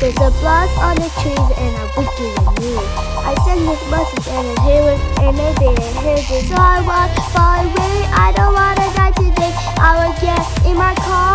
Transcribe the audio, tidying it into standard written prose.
There's a blast on the trees and a wicked news. I sent this message and a hero and they didn't hear this. So I walk far away, I don't wanna die today. I will get in my car